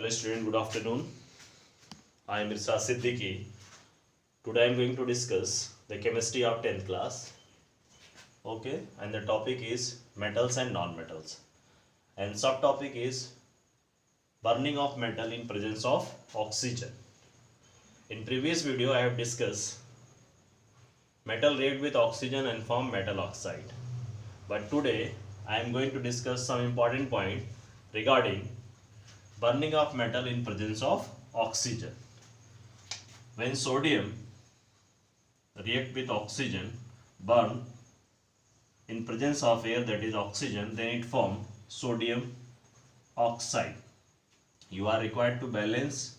Hello student, good afternoon. I am Irsa Siddiqui. Today I am going to discuss the chemistry of 10th class. Okay, and the topic is metals and non-metals. And subtopic is burning of metal in presence of oxygen. In previous video I have discussed metal react with oxygen and form metal oxide. But today I am going to discuss some important point regarding burning of metal in presence of oxygen. When sodium react with oxygen, burn in presence of air, that is oxygen, then it form sodium oxide. You are required to balance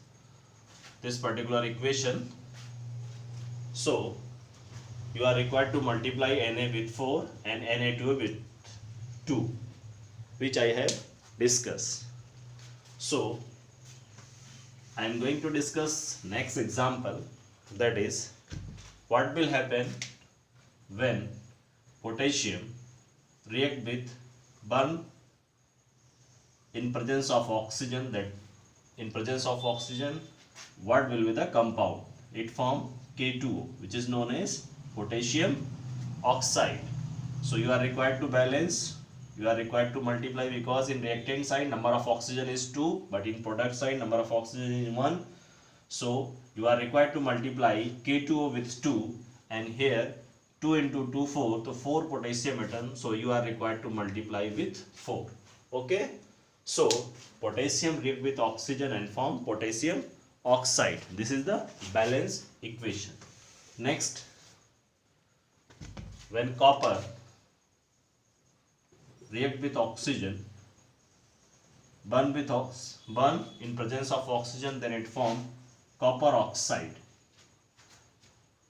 this particular equation. So you are required to multiply Na with 4 and Na2 with 2, which I have discussed. So I am going to discuss next example, that is what will happen when potassium react with burn in presence of oxygen. That in presence of oxygen, what will be the compound? It form K2O, which is known as potassium oxide. So you are required to balance, you are required to multiply, because in reactant side number of oxygen is 2, but in product side number of oxygen is 1. So you are required to multiply K2O with 2, and here 2 into 2 4, so 4 potassium atom, so you are required to multiply with 4. Okay, so potassium react with oxygen and form potassium oxide. This is the balance equation. Next, when copper react with oxygen, burn in presence of oxygen, then it form copper oxide.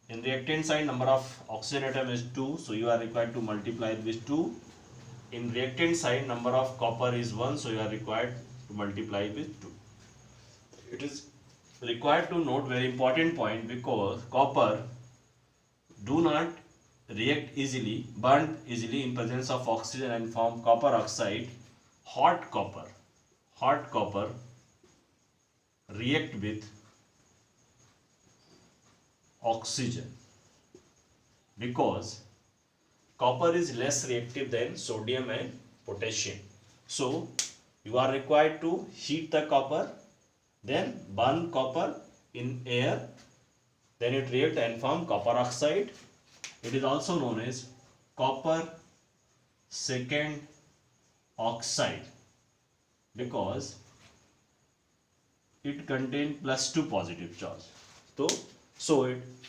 In reactant side number of oxygen atom is 2, so you are required to multiply it with 2. In reactant side number of copper is 1, so you are required to multiply it with 2. It is required to note very important point, because copper do not react easily, burn easily in presence of oxygen and form copper oxide. Hot copper react with oxygen, because copper is less reactive than sodium and potassium. So you are required to heat the copper, then burn copper in air, then it react and form copper oxide. It is also known as copper second oxide, because it contains +2 positive charge. So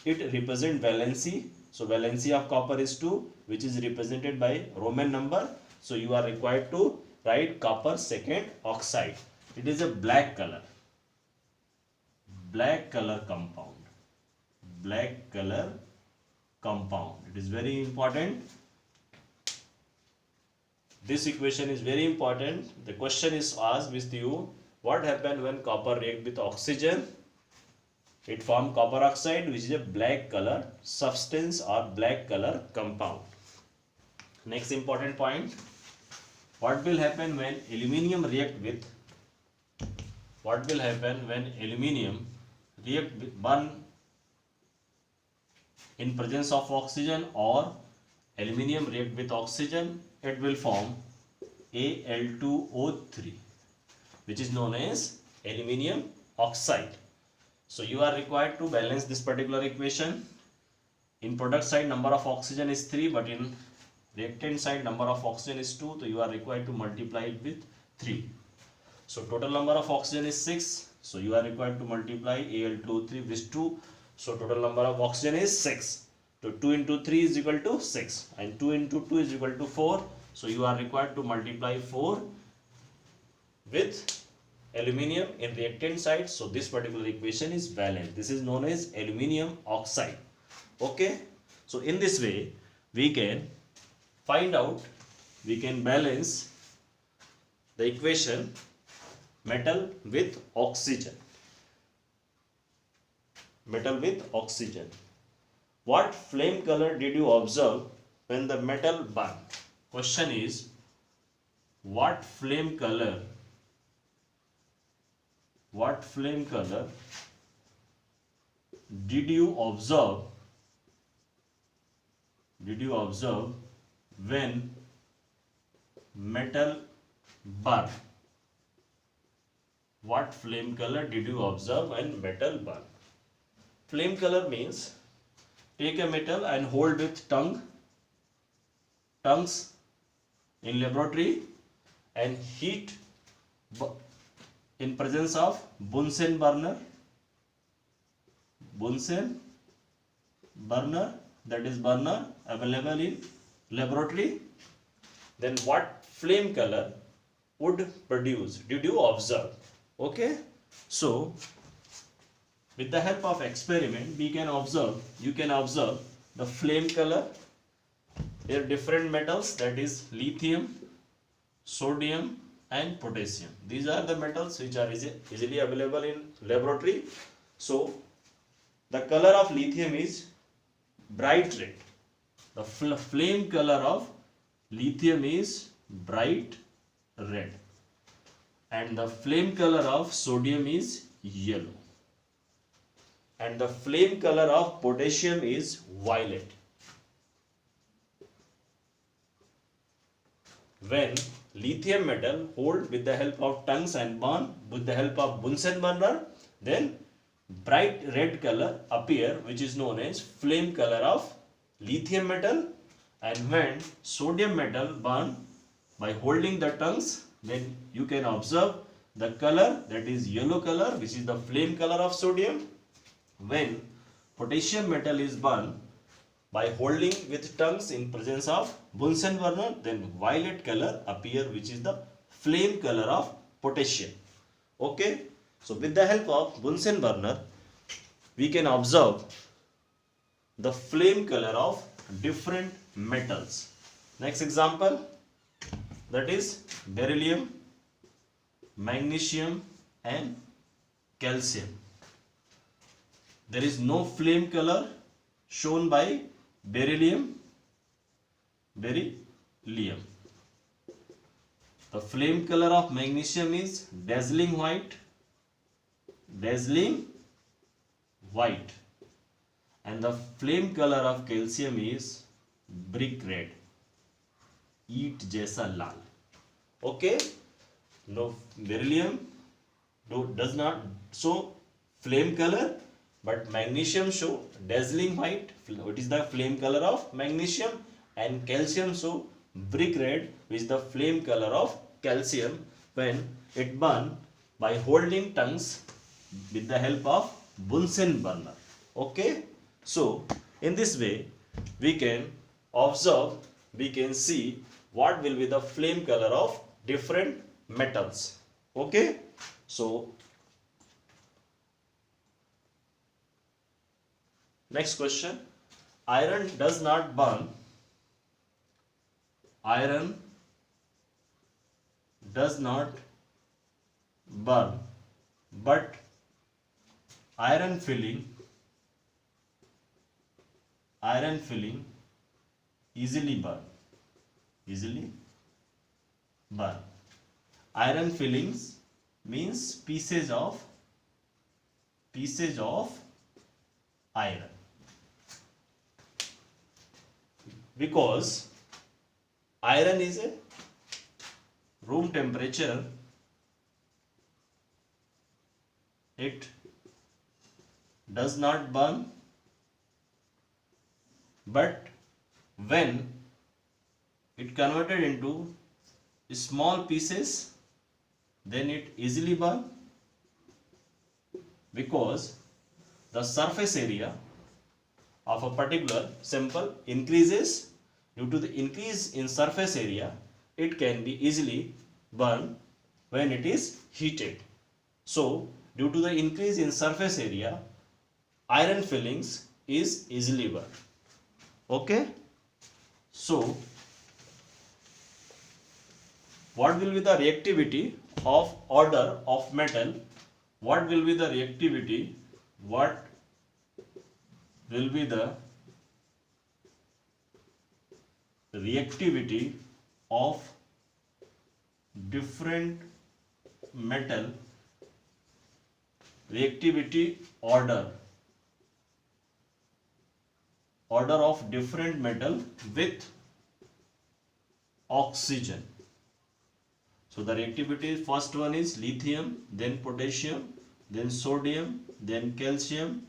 it represents valency. So valency of copper is 2, which is represented by Roman number. So you are required to write copper second oxide. It is a black color compound. It is very important. This equation is very important. The question is asked with you, what happens when copper react with oxygen? It forms copper oxide, which is a black color substance or black color compound. Next important point, what will happen when aluminium react with burn in presence of oxygen, or aluminium react with oxygen? It will form Al2O3, which is known as aluminium oxide. So you are required to balance this particular equation. In product side number of oxygen is 3, but in reactant side number of oxygen is 2, so you are required to multiply it with 3. So total number of oxygen is 6, so you are required to multiply Al2O3 with 2. So total number of oxygen is 6. So 2 into 3 is equal to 6, and 2 into 2 is equal to 4. So you are required to multiply 4 with aluminium in reactant side. So this particular equation is balanced. This is known as aluminium oxide. Okay. So in this way we can balance the equation metal with oxygen. What flame color did you observe when the metal burned? Question is, what flame color what flame color did you observe when metal burn? What flame color did you observe when metal burn? Flame color means take a metal and hold with tongues in laboratory and heat in presence of Bunsen burner, that is burner available in laboratory. Then what flame color would produce did you observe? Okay, so with the help of experiment you can observe the flame color. There are different metals, that is lithium, sodium and potassium. These are the metals which are easily available in laboratory. So the color of lithium is bright red. The flame color of lithium is bright red, and the flame color of sodium is yellow, and the flame color of potassium is violet. When lithium metal hold with the help of tongues and burn with the help of Bunsen burner, then bright red color appear, which is known as flame color of lithium metal. And when sodium metal burn by holding the tongues, then you can observe the color, that is yellow color, which is the flame color of sodium. When potassium metal is burned by holding with tongues in presence of Bunsen burner, then violet color appear, which is the flame color of potassium. Okay, so with the help of Bunsen burner we can observe the flame color of different metals. Next example, that is beryllium, magnesium and calcium. There is no flame color shown by beryllium. The flame color of magnesium is dazzling white, and the flame color of calcium is brick red, ईट जैसा लाल. Okay, no beryllium does not show flame color, but magnesium show dazzling white, what is the flame color of magnesium, and calcium show brick red, which is the flame color of calcium when it burn by holding tongues with the help of Bunsen burner. Okay, so in this way we can observe, we can see what will be the flame color of different metals. Okay, so next question, iron does not burn. Iron does not burn, but iron filling easily burn. Iron fillings means pieces of iron, because iron is a room temperature, it does not burn, but when it converted into small pieces, then it easily burn, because the surface area of a particular sample increases. Due to the increase in surface area, it can be easily burned when it is heated. So due to the increase in surface area, iron fillings is easily burned. Okay, so what will be the reactivity of order of metal? What will be the reactivity? What will be the reactivity of different metal reactivity order of different metal with oxygen. So the reactivity, first one is lithium, then potassium, then sodium, then calcium,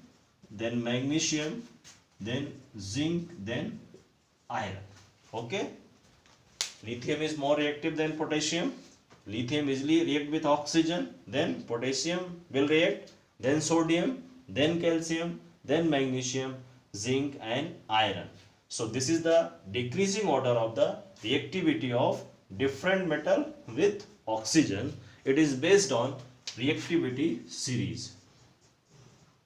then magnesium, then zinc, then iron. Okay. Lithium is more reactive than potassium. Lithium easily react with oxygen, then potassium will react, then sodium, then calcium, then magnesium, zinc and iron. So this is the decreasing order of the reactivity of different metal with oxygen. It is based on reactivity series.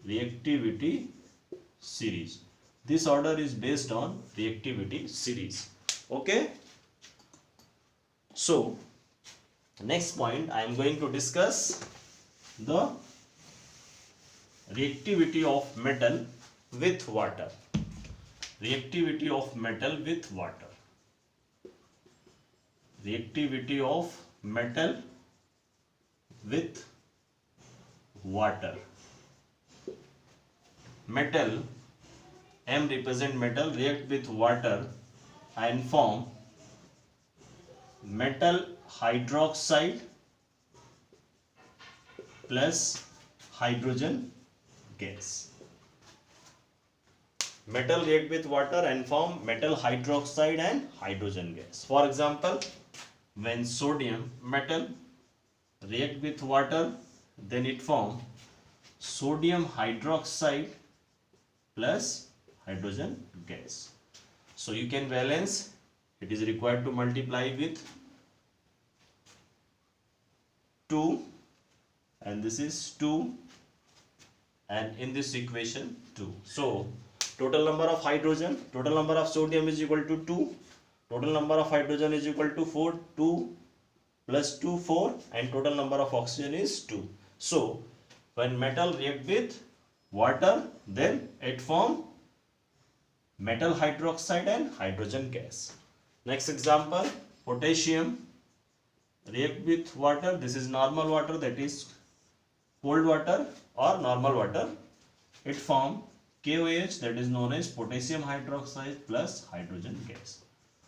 Reactivity series. This order is based on reactivity series. Okay. So next point I am going to discuss the reactivity of metal with water. Reactivity of metal with water. Reactivity of metal with water. Metal, M represent metal, react with water and form metal hydroxide plus hydrogen gas. Metal react with water and form metal hydroxide and hydrogen gas. For example, when sodium metal react with water, then it form sodium hydroxide plus hydrogen gas. So you can balance, it is required to multiply with 2 and this is 2 and in this equation 2. So total number of hydrogen, total number of sodium is equal to 2, total number of hydrogen is equal to 4, 2 plus 2, 4 and total number of oxygen is 2. So when metal react with water, then it form metal hydroxide and hydrogen gas. Next example, potassium react with water, this is normal water, that is cold water or normal water, it form KOH, that is known as potassium hydroxide plus hydrogen gas.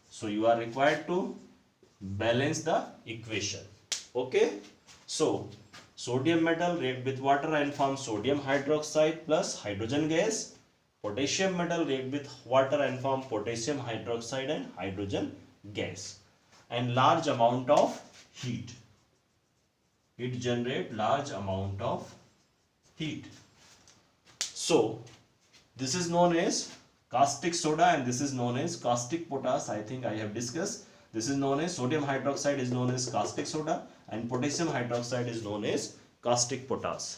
So you are required to balance the equation. Okay. So sodium metal react with water and form sodium hydroxide plus hydrogen gas. Potassium metal react with water and form potassium hydroxide and hydrogen gas. And large amount of heat. It generate large amount of heat. So this is known as caustic soda and this is known as caustic potash. I think I have discussed. This is known as sodium hydroxide is known as caustic soda and potassium hydroxide is known as caustic potash.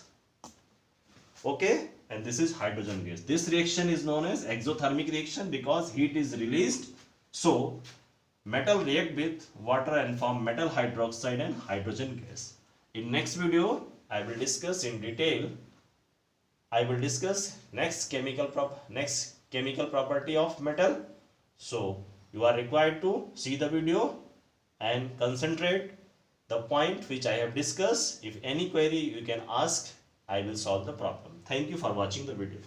Okay, and this is hydrogen gas. This reaction is known as exothermic reaction because heat is released. So metal react with water and form metal hydroxide and hydrogen gas. In next video I will discuss in detail. I will discuss next chemical property of metal. So you are required to see the video and concentrate the point which I have discussed. If any query you can ask, I will solve the problem. Thank you for watching the video.